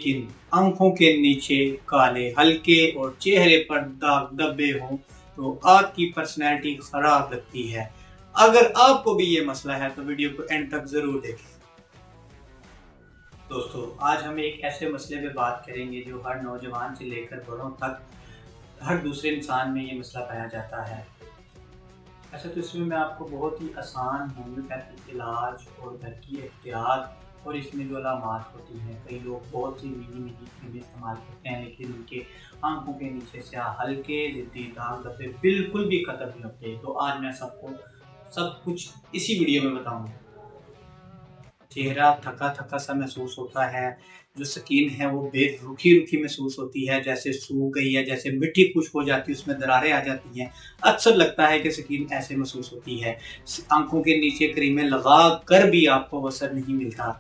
लेकिन आंखों के नीचे काले हल्के और चेहरे पर दाग धब्बे हों तो आपकी पर्सनैलिटी खराब लगती है। अगर आपको भी ये मसला है तो वीडियो को एंड तक जरूर देखें। दोस्तों, आज हम एक ऐसे मसले पे बात करेंगे जो हर नौजवान से लेकर बड़ों तक हर दूसरे इंसान में ये मसला पाया जाता है। अच्छा, तो इसमें मैं आपको बहुत ही आसान होम्योपैथिक इलाज और घर की एहतियात और इसमें जो अलामात होती हैं, कई लोग बहुत सी मीठी क्रीमें इस्तेमाल करते हैं लेकिन उनके आंखों के नीचे से हल्के ज़िद्दी दाग धब्बे बिल्कुल भी ख़त्म नहीं होते। तो आज मैं सबको सब कुछ इसी वीडियो में बताऊंगा। चेहरा थका थका सा महसूस होता है, जो स्किन है वो रुखी रुखी महसूस होती है, जैसे सूख गई है, जैसे मिट्टी खुश्क हो जाती है, उसमें दरारें आ जाती हैं। अक्सर लगता है कि स्किन ऐसे महसूस होती है। आंखों के नीचे क्रीमें लगा कर भी आपको असर नहीं मिलता।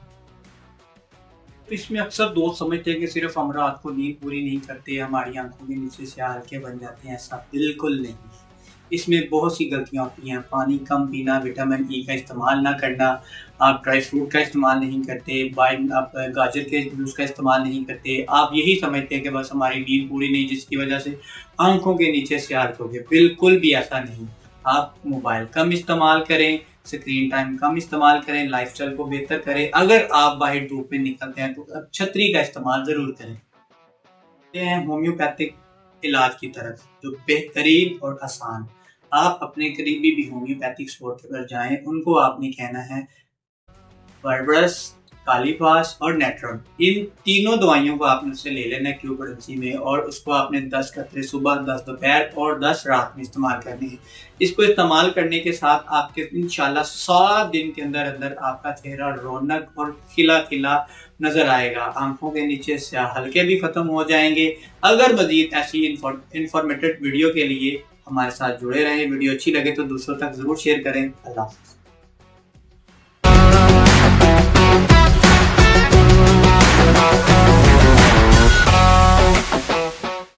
तो इसमें अक्सर दोस्त समझते हैं कि सिर्फ हम रात को नींद पूरी नहीं करते, हमारी आंखों के नीचे से हल्के बन जाते हैं। ऐसा बिल्कुल नहीं, इसमें बहुत सी गलतियाँ होती हैं। पानी कम पीना, विटामिन ई का इस्तेमाल ना करना, आप ड्राई फ्रूट का इस्तेमाल नहीं करते, आप गाजर के जूस का इस्तेमाल नहीं करते, आप यही समझते हैं कि बस हमारी नींद पूरी नहीं जिसकी वजह से आंखों के नीचे स्याह हो गए। बिल्कुल भी ऐसा नहीं। आप मोबाइल कम इस्तेमाल करें, स्क्रीन टाइम कम इस्तेमाल करें, लाइफस्टाइल को बेहतर करें। अगर आप बाहर धूप में निकलते हैं तो छतरी का इस्तेमाल ज़रूर करें। हैं होम्योपैथिक इलाज की तरफ, जो बेहतरीन और आसान। आप अपने करीबी भी होम्योपैथिक स्टोर पर जाएं, उनको आपने कहना है बर्बरस, कालीपास और नेट्रॉन। इन तीनों दवाइयों को आपने उससे ले लेना है क्यूबरेंसी में, और उसको आपने 10 कतरे सुबह, 10 दोपहर और 10 रात में इस्तेमाल करनी है। इसको इस्तेमाल करने के साथ आपके इंशाल्लाह 7 दिन के अंदर अंदर आपका चेहरा रौनक और खिला खिला नजर आएगा। आंखों के नीचे से हल्के भी खत्म हो जाएंगे। अगर मजीद ऐसी इंफॉर्मेटिव वीडियो के लिए हमारे साथ जुड़े रहें। वीडियो अच्छी लगे तो दूसरों तक जरूर शेयर करें। अल्लाह हाफ़िज़।